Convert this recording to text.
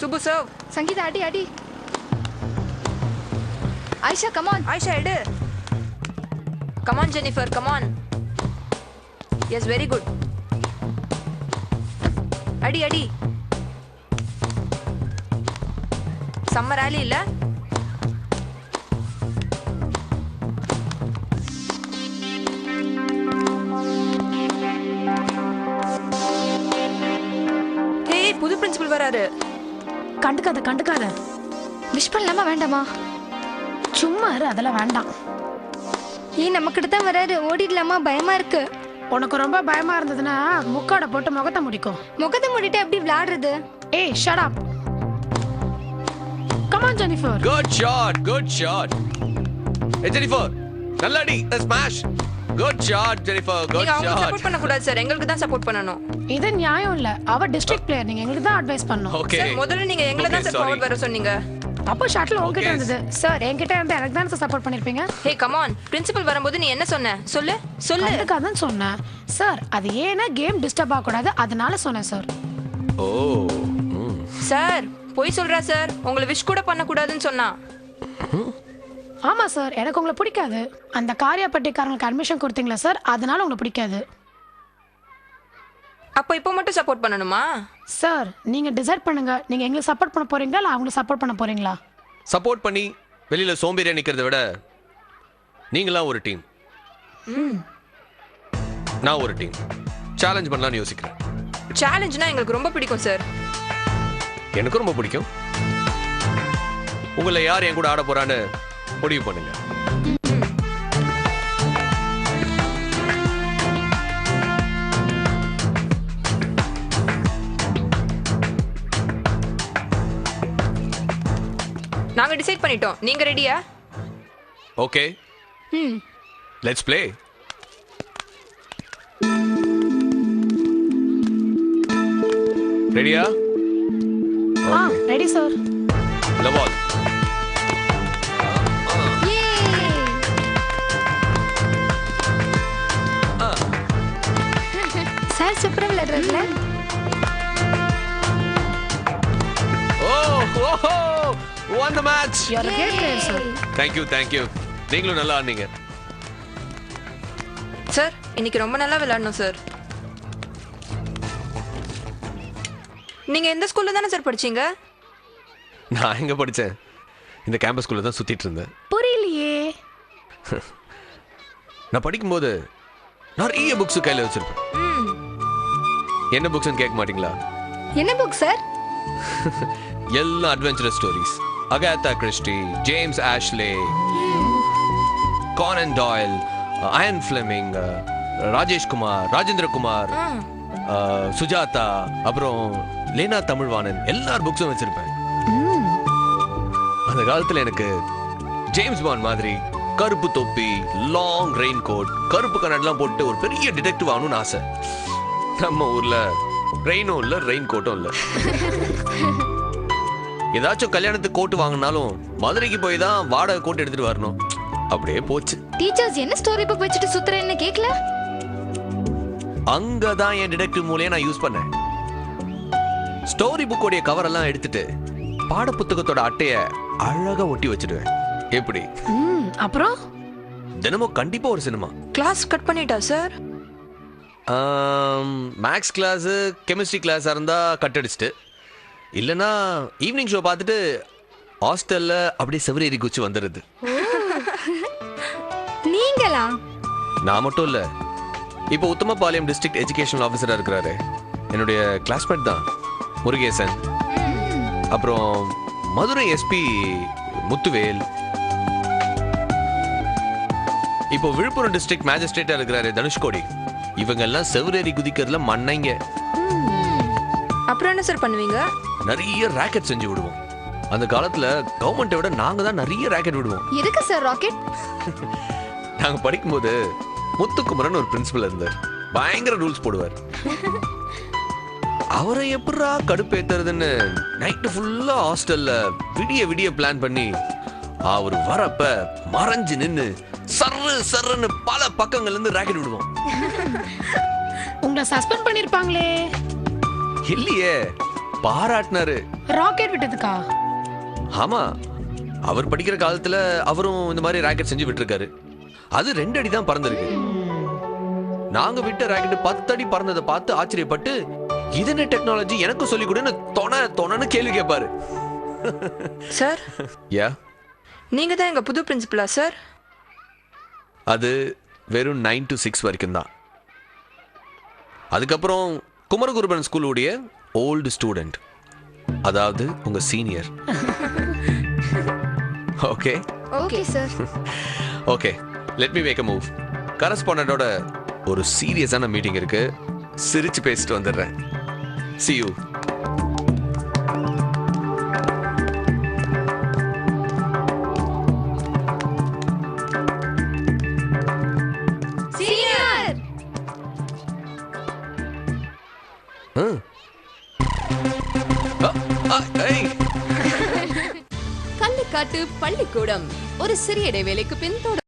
Subbu, serve. Sangeeta, adi. Aisha, come on. Aisha, edu. Come on, Jennifer, come on. Yes, very good. Adi. Summer rally illa? Hey, புது principal வராரு. கண்டுக்காத wish பண்ணலாமா வேண்டாமா? சும்மா இரு, அதெல்லாம் வேண்டாம். நமக்கிட்ட தான் வராரு, ஓடிடலாமா? பயமா இருக்கு. உனக்கு ரொம்ப பயமா இருந்ததுன்னா முக்காட போட்டு முகத்தை முடிக்கும். முகத்தை மூடிட்டு எப்படி விளையாடுறது? ஏய் shut up. Come on Jennifer. Good shot. Hey Jennifer, நல்லாடி, smash. Good shot Jennifer, good நீங்க அவங்களுக்கு shot. சப்போர்ட் பண்ண கூடாது சார், எங்களுக்கு தான் சப்போர்ட் பண்ணனும். இது நியாயம் இல்ல. அவ டிஸ்ட்ரிக்ட் பிளேயர், நீங்க எங்களுக்கு தான் அட்வைஸ் பண்ணனும். Okay. சார் முதல்ல நீங்க எங்களை தான் சார் ஃபார்வர்ட் வர சொன்னீங்க. அப்போ ஷாட்ல உன்கிட்ட இருந்தது. சார் என்கிட்ட இருந்து எனக்கு தான் சப்போர்ட் பண்ணிருப்பீங்க. ஹே கம் ஆன், பிரின்சிபல் வரும்போது நீ என்ன சொன்ன? சொல்லு. அதுக்காக சொன்னேன் சார். அது ஏன்னா கேம் டிஸ்டர்ப் ஆக கூடாது, அதனால சொன்னேன் சார். ஓ. சார் போய் சொல்றா சார், உங்களை விஷ் கூட பண்ண கூடாதுன்னு சொன்னா. ஆமா சார், எனக்கு உங்களை பிடிக்காது. அந்த காரியாப்பட்டிக்காரங்களுக்கு அட்மிஷன் கொடுத்தீங்களா சார், அதனால உங்களுக்கு பிடிக்காது. அப்ப இப்போ மட்டும் சப்போர்ட் பண்ணணுமா? சார் நீங்க டிசைட் பண்ணுங்க, நீங்க எங்களுக்கு சப்போர்ட் பண்ண போறீங்களா இல்ல அவங்களுக்கு சப்போர்ட் பண்ண போறீங்களா? சப்போர்ட் பண்ணி வெளியில சோம்பேறியா நிக்கிறதை விட நீங்களா ஒரு டீம், நான் ஒரு டீம் சேலஞ்ச் பண்ணலாம்னு யோசிக்கிறேன். சேலஞ்ச்னா எங்களுக்கு ரொம்ப பிடிக்கும் சார். எனக்கு ரொம்ப பிடிக்கும். உங்களை யார் என் கூட ஆட போறான்னு முடிவு பண்ணுங்க. நாங்க டிசைட் பண்ணிட்டோம், நீங்க ரெடியா? Okay, let's play. ரெடியா? Ready sir. The ball. Sir சூப்பரா விளையாடுறதுல. Won the match. You are a great player sir. Thank you. நீங்களும் நல்லா ஆடுனீங்க. சார் இன்னைக்கு ரொம்ப நல்லா விளையாடணும் சார். நீங்க எந்த ஸ்கூல்ல தானே சார் படிச்சீங்க? நான் எங்க படிச்சேன், இந்த கேம்பஸ் ஸ்கூல்ல தான் சுத்திட்டு இருந்தேன். புரியலையே. நான் படிக்கும்போது நிறைய புக்ஸ் கையில வச்சிருப்பேன். என்ன புக்ஸ்னு கேட்க மாட்டீங்களா? என்ன புக் சார்? எல்லாம் adventurous stories. Agatha Christie, James Ashley, Conan Doyle, Ian Fleming, Rajesh Kumar, Rajendra Kumar, Sujatha, அப்புறம் லேனா தமிழ்வாணன், எல்லார் புக்ஸும் வச்சிருப்பேன். அந்த காலத்துல எனக்கு ஜேம்ஸ் பாண்ட் மாதிரி கருப்பு தொப்பி, லாங் ரெயின் கோட், கருப்பு கண்ணாடிலாம் போட்டு ஒரு பெரிய டிடெக்டிவ் ஆகணும்னு ஆசை. நம்ம ஊர்ல ரெயினும் இல்ல, ரெயின் கோட்டும் இல்ல. ஏதாச்சும் கல்யாணத்துக்கு கோட்டு வாங்கினாலும் மதுரைக்கு போய் தான் வாடகை கோட்டு எடுத்துட்டு வரணும். அப்படியே போச்சு. டீச்சர்ஸ் என்ன ஸ்டோரி புக் வச்சுட்டு சுத்துறேன்னு கேக்கல? அங்கதான் என் டிடெக்டிவ் மூலையை நான் யூஸ் பண்ணேன். ஸ்டோரி புக்கோடைய கவர் எல்லாம் எடுத்துட்டு பாட புத்தகத்தோட அட்டைய அழகா ஒட்டி வச்சிடுவேன். எப்படி? அப்புறம் தினமும் கண்டிப்பா ஒரு சினிமா. கிளாஸ் கட் பண்ணிட்டா சார்? மேக்ஸ் கிளாஸ், கெமிஸ்ட்ரி கிளாஸா இருந்தா கட் அடிச்சுட்டு, இல்லைன்னா ஈவினிங் ஷோ பார்த்துட்டு ஹாஸ்டல்ல அப்படியே செவரேறி குச்சி வந்துடுது. நீங்களா? நான் மட்டும் இல்ல, இப்போ உத்தமபாளையம் டிஸ்ட்ரிக்ட் எஜுகேஷனல் ஆஃபீஸரா இருக்கிறாரு என்னுடைய கிளாஸ்மேட் தான் முருகேசன். அப்புறம் மதுரை எஸ்பி முத்துவேல், இப்போ விழுப்புரம் டிஸ்ட்ரிக்ட் மேஜிஸ்ட்ரேட்டா இருக்கிறாரு தனுஷ்கோடி. இவங்க எல்லாம் செவரேறி குதிக்கிறதுல மண்ணைங்க. அப்புறம் என்ன சார் பண்ணுவீங்க? நிறைய ராக்கெட் செஞ்சு விடுவோம். அந்த காலத்துல கவர்மெண்ட்டை விட நாங்க தான் நிறைய ராக்கெட் விடுவோம். எதுக்கு சார் ராக்கெட்? நாங்க படிக்கும்போது முத்துக்குமரன் ஒரு பிரின்சிபல் இருந்தார். பயங்கர ரூல்ஸ் போடுவார். அவரை எப்படா கடுப்பேத்துறதுன்னு நைட்டு ஃபுல்லா ஹாஸ்டல்ல விடிய விடிய பிளான் பண்ணி அவர் வரப்ப மறைஞ்சு நின்னு சர்ரு சர்ருன்னு பல பக்கங்கள்ல இருந்து ராக்கெட் விடுவோம். உங்களை சஸ்பெண்ட் பண்ணிருப்பாங்களே? இல்லையே, பாராட்டினாரு. ராக்கெட் விட்டதுக்கா? ஆமா, அவர் படிக்கிற காலத்துல அவரும் இந்த மாதிரி ராக்கெட் செஞ்சு விட்டுருக்காரு. அது 2 அடி தான் பறந்திருக்கு. நாங்க விட்ட ராக்கெட் 10 அடி பறந்ததை பார்த்து ஆச்சரியப்பட்டு இது என்ன டெக்னாலஜி எனக்கும் சொல்லி கொடுன்னு தொணன்னு கேள்வி கேட்பாரு. சார், யா, நீங்க தான் எங்க புது பிரின்சிபலா சார்? அது வெறும் 9 to 6 வரைக்கும் தான். அதுக்கப்புறம் குமரகுருபரன் ஸ்கூலுடைய ஓல்டு ஸ்டூடெண்ட், அதாவது உங்க senior. Okay okay sir. Okay, let me make a move. கரஸ்பாண்டோட ஒரு சீரியஸான மீட்டிங் இருக்கு, சிரிச்சு பேசிட்டு வந்துடுறேன். See you. சீனியர் கள்ளிக்காட்டு பள்ளிக்கூடம் ஒரு சிறிய இடைவேளைக்கு பின் தொடரும்.